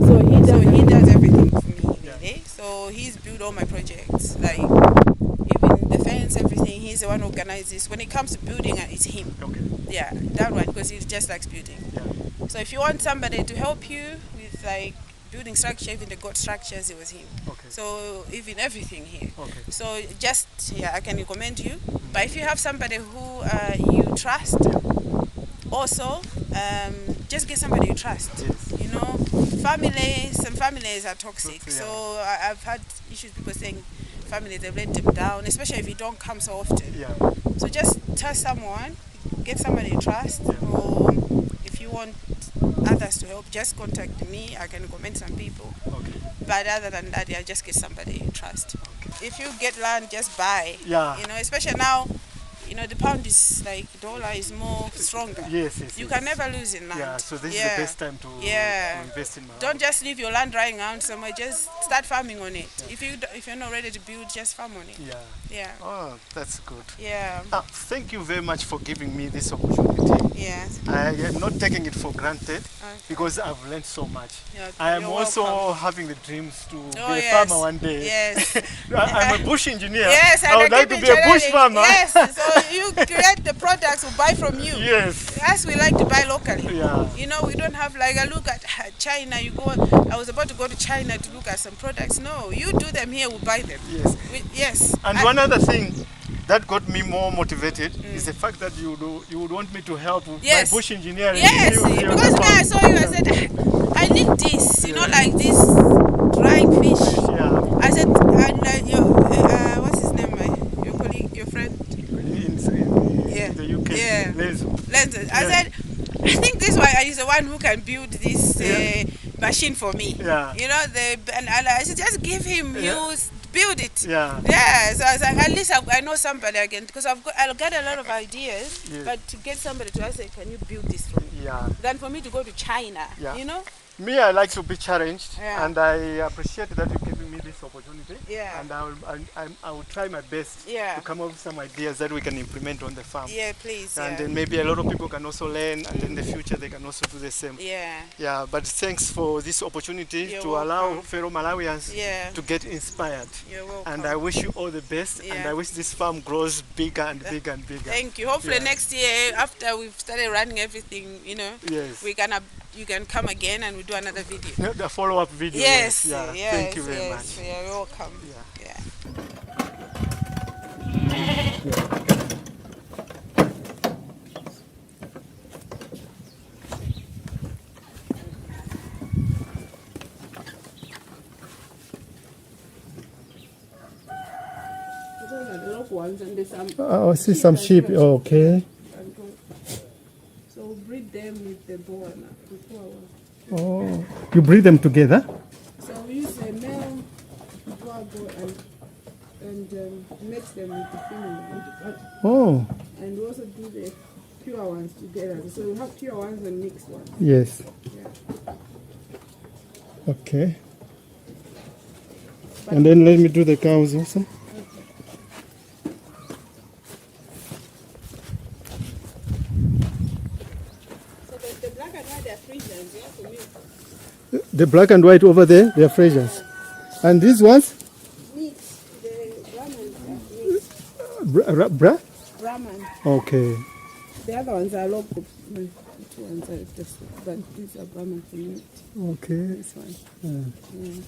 So he does everything for me. Really. So he's built all my projects, like even the fence, everything. He's the one who organizes. When it comes to building, it's him. Okay. Yeah, that one, because he just likes building. Yeah. So if you want somebody to help you with like building structure, even the goat structures, it was him. Okay. So even everything here. Okay. So just I can recommend you. But if you have somebody who you trust, also just get somebody you trust. Yes. Some families are toxic. Yeah. So I've had issues, people saying families, they let them down, especially if you don't come so often. Yeah. So just trust someone, get somebody you trust, or if you want others to help, just contact me. I can recommend some people. Okay. But other than that, just get somebody you trust. Okay. If you get land, just buy. Yeah. Especially now, the pound is like, dollar is more stronger. Yes. You can never lose in land. Yeah, so this is the best time to invest in Malawi. Don't just leave your land lying around somewhere. Just start farming on it. Yeah. If you're not ready to build, just farm on it. Yeah. Oh, that's good. Yeah. Thank you very much for giving me this opportunity. Yes. I am not taking it for granted because I've learned so much. Yeah, I am also having the dreams to be a farmer one day. Yes. I'm a bush engineer. Yes, I would like to be a bush farmer. Yes. So you create the products we buy from you. Yes. As we like to buy locally. Yeah. We don't have like a look at China. I was about to go to China to look at some products. No, you do them here, we buy them. Yes. Yes. And one other thing that got me more motivated is the fact that you would want me to help with my bush engineering. Yes, because when I saw you, I said, I need this, like this drying fish. Yeah. I said, and what's his name, your colleague, your friend? In the UK. Yeah. Lenses. I said, I think this one is the one who can build this machine for me. Yeah. And I said, just give him build it. Yeah. Yeah. So I was like, at least I know somebody again, because I'll get a lot of ideas. Yes. But to get somebody to say, can you build this for me? Yeah. Than for me to go to China. Yeah. Me, I like to be challenged, and I appreciate that you're giving me this opportunity. Yeah. And I will try my best to come up with some ideas that we can implement on the farm. Yeah, please. And then maybe a lot of people can also learn, and in the future they can also do the same. Yeah. Yeah. But thanks for this opportunity to allow fellow Malawians to get inspired. You're welcome. And I wish you all the best, and I wish this farm grows bigger and bigger and bigger. Thank you. Hopefully next year, after we've started running everything, yes, you can come again and we do another video. The follow-up video. Yes. Yeah. Yes, thank you very much. Yeah, you're welcome. Yeah. ones, and there's some. I see some sheep. Okay. So we'll breed them with the boar now. Oh, you breed them together? So we use a male boar and mix them with the female. Oh. And we also do the pure ones together. So we have pure ones and mixed ones. Yes. Yeah. Okay. And then let me do the cows also. Okay. So the black and white are Frisians, yeah, for me. The black and white over there, they are Frisians. And these ones? Meat, the Brahman meat. Brahman. Okay. The other ones are local. The two ones are just, but these are Brahman for meat. Okay. This one. Yeah.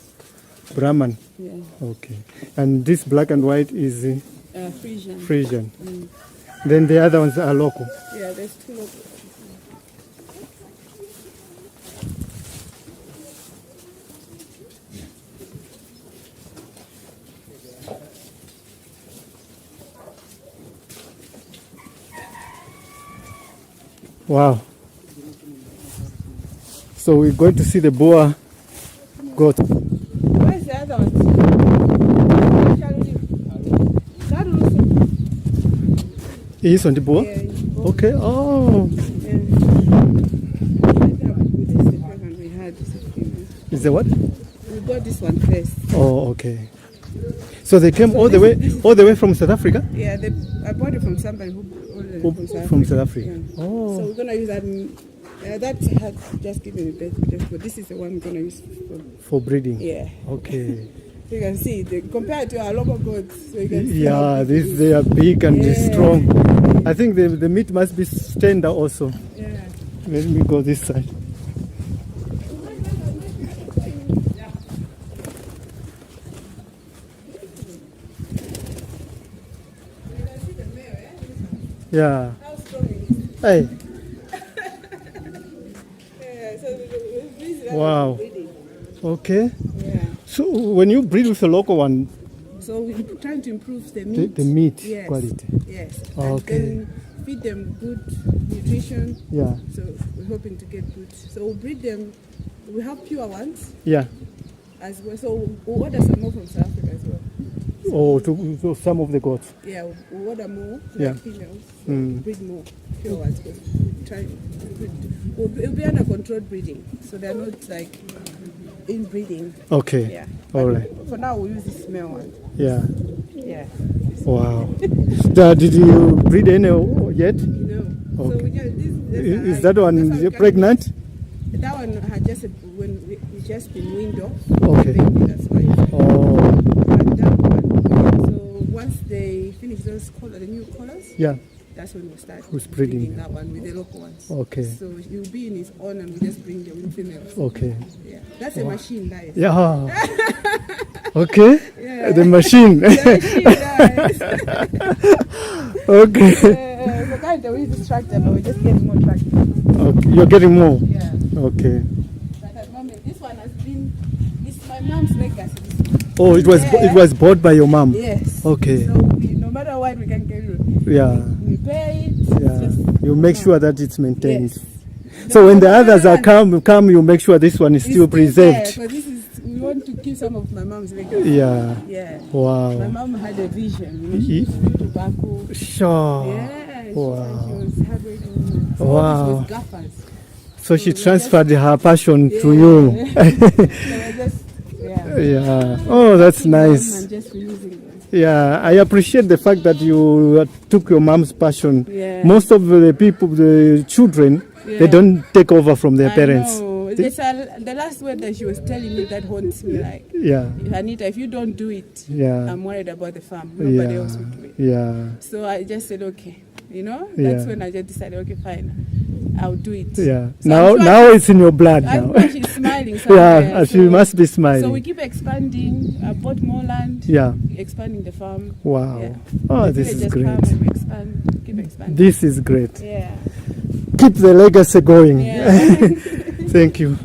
Brahman. Yeah. Okay. And this black and white is Frisian. Frisian. Then the other ones are local. Yeah, there's two local. Wow. So we're going to see the boar goat. Where's the other one? Charuta. He is on the boar? Yeah, okay. Oh. yeah. We had this female. Is the what? We got this one first. Oh, okay. So they came all the way from South Africa? Yeah, I bought it from somebody who from South Africa. Yeah. Oh. So we're gonna use that. That had just given me birth, but this is the one we're gonna use for breeding. Yeah. Okay. So you can see compared to our local goats. So you can see they are big and strong. I think the meat must be tender also. Yeah. Let me go this side. Yeah. How strong it is. Hey. Yeah, so this is Wow. breeding. Okay. Yeah. So when you breed with a local one, So we're trying to improve the meat. the meat Yes. quality. Yes. Okay. And then feed them good nutrition. Yeah. So we're hoping to get good. So we'll breed them. We have pure ones Yeah. as well. So we'll order some more from South Africa as well. Oh, to some of the goats. Yeah, we'll order more, Yeah. like females. So breed more pure ones. Because it'll be under controlled breeding. So they're not like inbreeding. Okay. Yeah. All But right. For now, we'll use this male one. Yeah. Yeah. Wow. Did you breed any yet? No. So Okay. we just, Is that one pregnant? That one had just when we just been weaned off. Okay. Baby, that's why. Oh. And that one. So once they finish those the new collars, Yeah. that's when we start Who's breeding? that one with the local ones. Okay. So he'll be in his own, and we just bring the females. Okay. Yeah, that's a machine, that is. Yeah. Okay. Yeah. The machine. The machine, guys. Okay. So kind of we use this tractor, but we're just getting more tractors. Okay. You're getting more. Yeah. Okay. But at the moment, this one has been. It's my mom's legacy. Oh, it was bought by your mom. Yes. Okay. So no matter what, we can get it. Yeah. We pay it. Yeah. Just, You make sure that it's maintained. Yes. So when the others are come, you make sure this one is still preserved. Because we want to keep some of my mom's legacy. Yeah. Yeah. My Wow. mom had a vision. You know, she used to do tobacco. Sure. Yeah. Wow. She was hardworking. So Wow. this was gaffers. So she transferred her passion to you. So we're just, Yeah. Oh, that's nice. And just releasing them. Yeah, I appreciate the fact that you took your mom's passion. Yeah. Most of the people, the children, they don't take over from their parents. I know. The last word that she was telling me that haunts me, like, Yeah. Anita, if you don't do it, Yeah. I'm worried about the farm. Nobody Yeah. else will do it. Yeah. So I just said, okay. You know, that's Yeah. when I just decided, okay, fine, I'll do it. Yeah. So Now it's in your blood I'm now. sure she's smiling somewhere. Yeah, she must be smiling. So we keep expanding. I bought more land. Yeah. Expanding the farm. Wow. Yeah. Oh, The this is villagers great. come and we expand. Keep expanding. This is great. Yeah. Keep the legacy going. Yeah. Thank you.